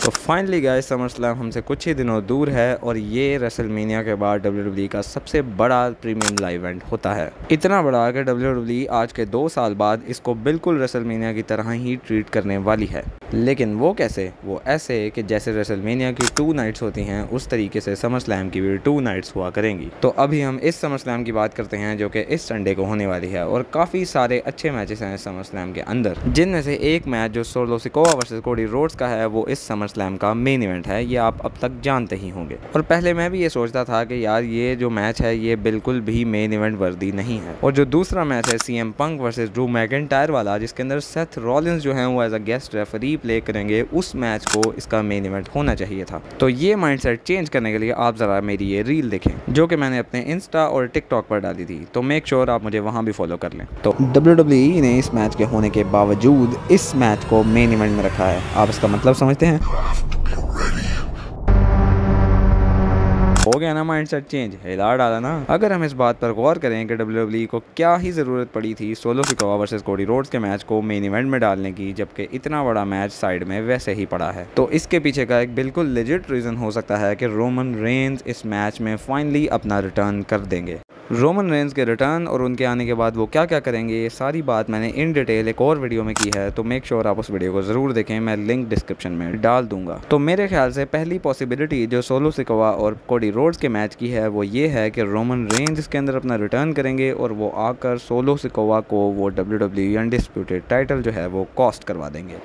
तो finally guys SummerSlam हमसे कुछ ही दिनों दूर है और ये रेसलमेनिया के बाद WWE का सबसे बड़ा प्रीमियम लाइव इवेंट होता है। इतना बड़ा कि WWE आज के 2 साल बाद इसको बिल्कुल रेसलमेनिया की तरह ही ट्रीट करने वाली है। लेकिन वो कैसे? वो ऐसे कि जैसे रेसलमेनिया की 2 नाइट्स होती हैं उस तरीके से समरस्लैम की भी 2 नाइट्स हुआ करेंगी। तो अभी हम इस समरस्लैम की बात करते हैं जो कि इस संडे को होने वाली है और काफ़ी सारे अच्छे मैचेस हैं समरस्लैम के अंदर, जिनमें से एक मैच जो solo Sikoa versus Cody Rhodes का है वो इस समरस्लैम का मेन इवेंट है। ये आप अब तक जानते ही होंगे। और पहले मैं भी ये सोचता था कि यार ये जो मैच है ये बिल्कुल भी मेन इवेंट वर्दी नहीं है। और जो दूसरा मैच है CM Punk versus Drew McIntyre वाला, जिसके अंदर सेथ रॉलिंस जो है वो as a guest referee play करेंगे, उस मैच को इसका मेन इवेंट होना चाहिए था। तो ये माइंडसेट चेंज करने के लिए आप ज़रा मेरी ये रील देखें जो कि मैंने अपने इंस्टा और टिकटॉक पर डाली थी। तो मेक श्योर आप मुझे वहाँ भी फॉलो कर लें। तो WWE ने इस मैच के होने के बावजूद इस मैच को मेन इवेंट में रखा है। आप इसका मतलब समझते हैं? हो गया ना माइंडसेट चेंज, हिला डाला ना। अगर हम इस बात पर गौर करें कि WWE को क्या ही ज़रूरत पड़ी थी solo Sikoa versus Cody Rhodes के मैच को मेन इवेंट में डालने की, जबकि इतना बड़ा मैच साइड में वैसे ही पड़ा है, तो इसके पीछे का एक बिल्कुल लेजिट रीज़न हो सकता है कि रोमन रेंज इस मैच में फाइनली अपना रिटर्न कर देंगे। रोमन रेंज के रिटर्न और उनके आने के बाद वो क्या क्या करेंगे, ये सारी बात मैंने इन डिटेल एक और वीडियो में की है, तो मेक श्योर आप उस वीडियो को ज़रूर देखें। मैं लिंक डिस्क्रिप्शन में डाल दूंगा। तो मेरे ख्याल से पहली पॉसिबिलिटी जो सोलो सिकोवा और कोडी रोड्स के मैच की है वो ये है कि रोमन रेंज इसके अंदर अपना रिटर्न करेंगे और वो आकर सोलो सिकोवा को वो WWE अनडिस्प्यूटेड टाइटल जो है वो कॉस्ट करवा देंगे,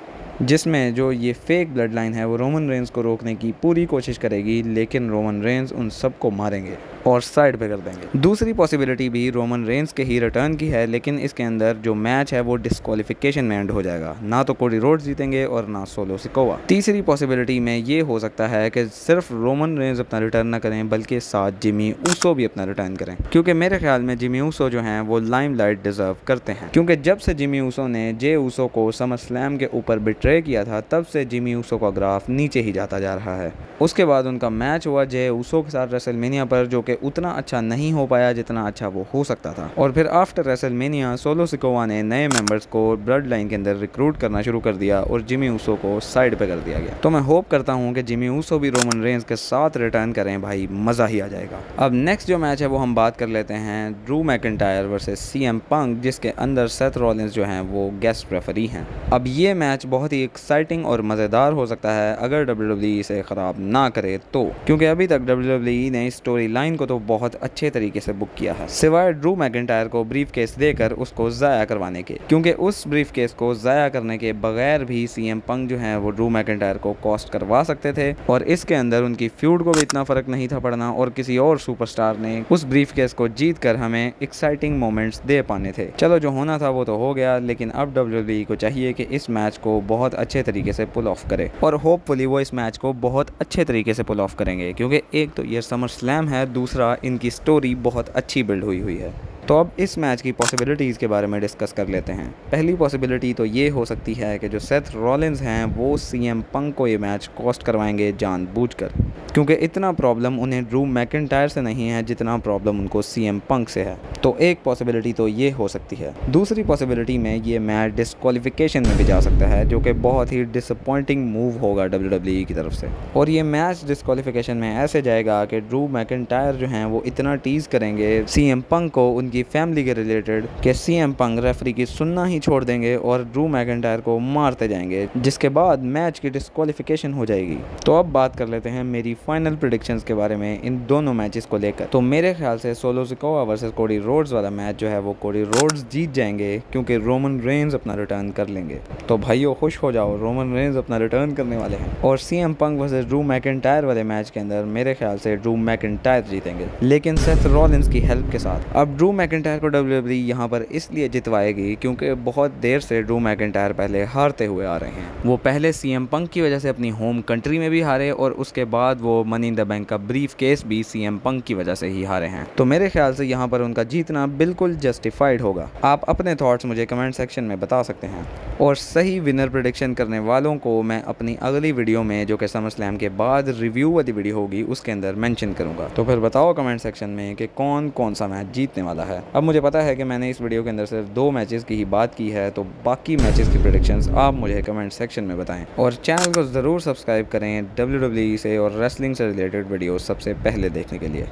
जिसमें जो ये फेक ब्लड लाइन है वो रोमन रेंज को रोकने की पूरी कोशिश करेगी, लेकिन रोमन रेंज उन सबको मारेंगे और साइड पे कर देंगे। दूसरी पॉसिबिलिटी भी रोमन रेंज के ही रिटर्न की है, लेकिन इसके अंदर जो मैच है वो डिस्क्वालिफिकेशन में एंड हो जाएगा। ना तो कोडी रोड्स जीतेंगे और ना सोलो सिकोवा। तीसरी पॉसिबिलिटी में ये हो सकता है कि सिर्फ रोमन रेंज अपना रिटर्न ना करें बल्कि साथ जिमी ऊसो भी अपना रिटर्न करें, क्योंकि मेरे ख्याल में जिमी ऊसो जो हैं वो लाइमलाइट डिजर्व करते हैं। क्योंकि जब से जिमी ऊसो ने जे ऊसो को समरस्लैम के ऊपर बिट्रे किया था तब से जिमी ऊसो का ग्राफ नीचे ही जाता जा रहा है। उसके बाद उनका मैच हुआ जे ऊसो के साथ रेसलमेनिया पर, जो कि उतना अच्छा नहीं हो पाया जितना अच्छा वो हो सकता था। और फिर आफ्टर रेसलमेनिया सोलो सिकोवा ने नए मेंबर्स को ब्लड लाइन के अंदर रिक्रूट करना शुरू कर दिया और जिमी ऊसो को साइड पे कर दिया गया। तो मैं होप करता हूँ कि जिमी ऊसो भी रोमन रेंज के साथ रिटर्न करें, भाई मज़ा ही आ जाएगा। अब नेक्स्ट जो मैच है वो हम बात कर लेते हैं ड्रू मैकिंटायर वर्सेस CM पंक, जिसके अंदर सेथ रॉलिंस जो हैं वो गेस्ट रेफरी हैं। अब ये मैच बहुत ही एक्साइटिंग और मज़ेदार हो सकता है अगर WWE इसे ख़राब ना करे तो, क्योंकि अभी तक WWE ने स्टोरी लाइन को तो बहुत अच्छे तरीके से बुक किया है, सिवाय ड्रू मैकिंटायर को ब्रीफ केस देकर उसको ज़ाया करवाने के। क्योंकि उस ब्रीफ केस को ज़ाया करने के बगैर भी CM पंक जो है वो ड्रू मैकिंटायर को कॉस्ट करवा सकते थे, और इसके अंदर उनकी फ्यूड को भी इतना फ़र्क नहीं था पड़ना, और किसी और सुपरस्टार ने उस ब्रीफ केस को जीत कर हमें एक्साइटिंग मोमेंट्स दे पाने थे। चलो जो होना था वो तो हो गया, लेकिन अब WWE को चाहिए कि इस मैच को बहुत अच्छे तरीके से पुल ऑफ करे, और होपफुली वो इस मैच को बहुत अच्छे तरीके से पुल ऑफ करेंगे, क्योंकि एक तो ये समरस्लैम है, दूसरा इनकी स्टोरी बहुत अच्छी बिल्ड हुई है। तो अब इस मैच की पॉसिबिलिटीज़ के बारे में डिस्कस कर लेते हैं। पहली पॉसिबिलिटी तो ये हो सकती है कि जो सेथ रॉलिंस हैं वो CM पंक को ये मैच कॉस्ट करवाएंगे जानबूझकर, क्योंकि इतना प्रॉब्लम उन्हें ड्रू मैकिंटायर से नहीं है जितना प्रॉब्लम उनको CM पंक से है। तो एक पॉसिबिलिटी तो ये हो सकती है। दूसरी पॉसिबिलिटी में ये मैच डिस्क्वालिफिकेशन में भी जा सकता है, जो कि बहुत ही डिसअपॉइंटिंग मूव होगा WWE की तरफ से। और ये मैच डिस्क्वालिफिकेशन में ऐसे जाएगा कि ड्रू मैकिंटायर जो हैं वो इतना टीज़ करेंगे CM पंक को उनकी फैमिली के रिलेटेड कि CM पंक रेफरी की सुनना ही छोड़ देंगे और ड्रू मैकिंटायर को मारते जाएंगे, जिसके बाद मैच की डिस्क्वालिफिकेशन हो जाएगी। तो अब बात कर लेते हैं मेरी फाइनल प्रेडिक्शंस के बारे में इन दोनों मैचेस को लेकर। तो मेरे ख्याल से solo Sikoa versus Cody Rhodes वाला मैच जो है वो कोडी रोड्स जीत जाएंगे, क्योंकि रोमन रेंज अपना रिटर्न कर लेंगे। तो भाइयों खुश हो जाओ, रोमन रेंज अपना रिटर्न करने वाले हैं। और CM Punk versus Drew McIntyre वाले मैच के अंदर मेरे ख्याल से ड्रू मैकिंटायर जीतेंगे, लेकिन सेथ रॉलिंस की हेल्प के साथ। अब ड्रू मैकिंटायर को WWE यहाँ पर इसलिए जितवाएगी क्योंकि बहुत देर से ड्रू मैकिंटायर पहले हारते हुए आ रहे हैं। वो पहले CM पंक की वजह से अपनी होम कंट्री में भी हारे, और उसके बाद वो मनी इन द बैंक का ब्रीफ केस भी CM पंक की वजह से ही हारे हैं। तो मेरे ख्याल से यहाँ पर उनका जीतना बिल्कुल जस्टिफाइड होगा। आप अपने थॉट्स मुझे कमेंट सेक्शन में बता सकते हैं। और सही विनर प्रेडिक्शन करने वालों को मैं अपनी अगली वीडियो में, जो कि समर स्लैम के बाद रिव्यू वाली वीडियो होगी, उसके अंदर मेंशन करूंगा। तो फिर बताओ कमेंट सेक्शन में कि कौन कौन सा मैच जीतने वाला है। अब मुझे पता है कि मैंने इस वीडियो के अंदर सिर्फ 2 मैचेस की ही बात की है, तो बाकी मैचेस की प्रेडिक्शंस आप मुझे कमेंट सेक्शन में बताएं और चैनल को ज़रूर सब्सक्राइब करें WWE से और रेसलिंग से रिलेटेड वीडियो सबसे पहले देखने के लिए।